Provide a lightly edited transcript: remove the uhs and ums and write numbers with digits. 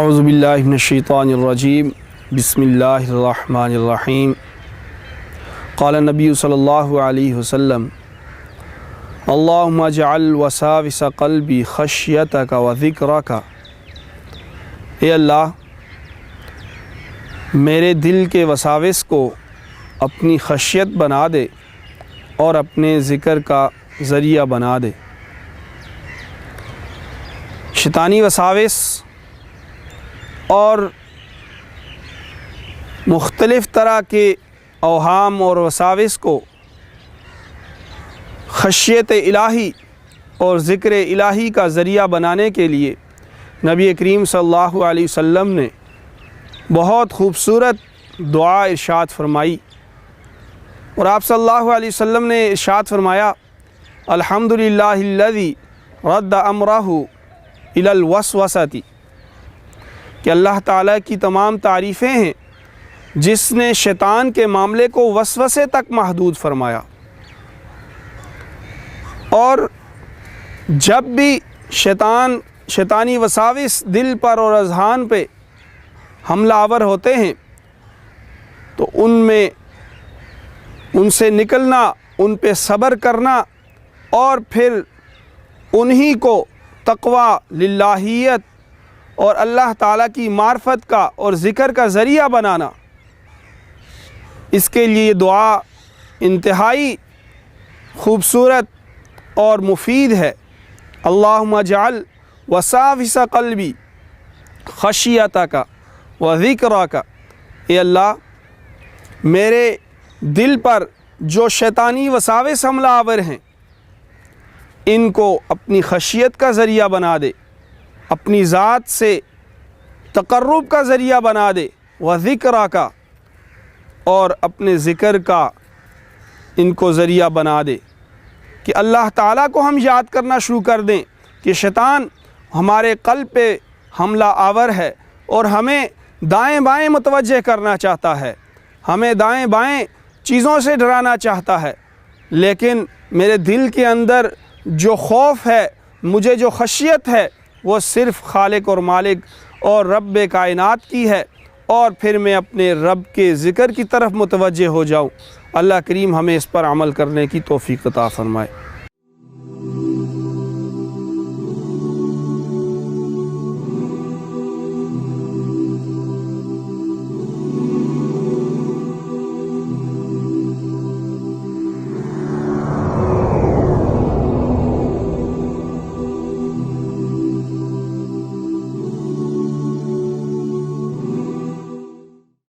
اعوذ باللہ من الشیطان الرجیم بسم اللہ الرحمن الرحیم قال النبی صلی اللہ علیہ وسلم اللہم اجعل وساوس قلبی خشیتک و ذکرک۔ اے اللہ میرے دل کے وساوس کو اپنی خشیت بنا دے اور اپنے ذکر کا ذریعہ بنا دے۔ شیطانی وساوس اور مختلف طرح کے اوہام اور وساوس کو خشیت الہی اور ذکر الہی کا ذریعہ بنانے کے لیے نبی کریم صلی اللہ علیہ وسلم نے بہت خوبصورت دعا ارشاد فرمائی، اور آپ صلی اللہ علیہ وسلم نے ارشاد فرمایا الحمدللہ الذی رد امرہ الی الوسوسۃ، کہ اللہ تعالیٰ کی تمام تعریفیں ہیں جس نے شیطان کے معاملے کو وسوسے تک محدود فرمایا۔ اور جب بھی شیطانی وساوس دل پر اور اذہان پہ حملہ آور ہوتے ہیں تو ان سے نکلنا، ان پہ صبر کرنا اور پھر انہی کو تقوی، للہیت اور اللہ تعالیٰ کی معرفت کا اور ذکر کا ذریعہ بنانا، اس کے لیے دعا انتہائی خوبصورت اور مفید ہے۔ اللہم اجعل وساوس قلبی خشیتک و ذکرک۔ اے اللہ میرے دل پر جو شیطانی وساوس حملہ آور ہیں ان کو اپنی خشیت کا ذریعہ بنا دے، اپنی ذات سے تقرب کا ذریعہ بنا دے، و ذکرک، اور اپنے ذکر کا ان کو ذریعہ بنا دے کہ اللہ تعالیٰ کو ہم یاد کرنا شروع کر دیں کہ شیطان ہمارے قلب پہ حملہ آور ہے اور ہمیں دائیں بائیں متوجہ کرنا چاہتا ہے، ہمیں دائیں بائیں چیزوں سے ڈرانا چاہتا ہے، لیکن میرے دل کے اندر جو خوف ہے، مجھے جو خشیت ہے، وہ صرف خالق اور مالک اور رب کائنات کی ہے، اور پھر میں اپنے رب کے ذکر کی طرف متوجہ ہو جاؤں۔ اللہ کریم ہمیں اس پر عمل کرنے کی توفیق عطا فرمائے۔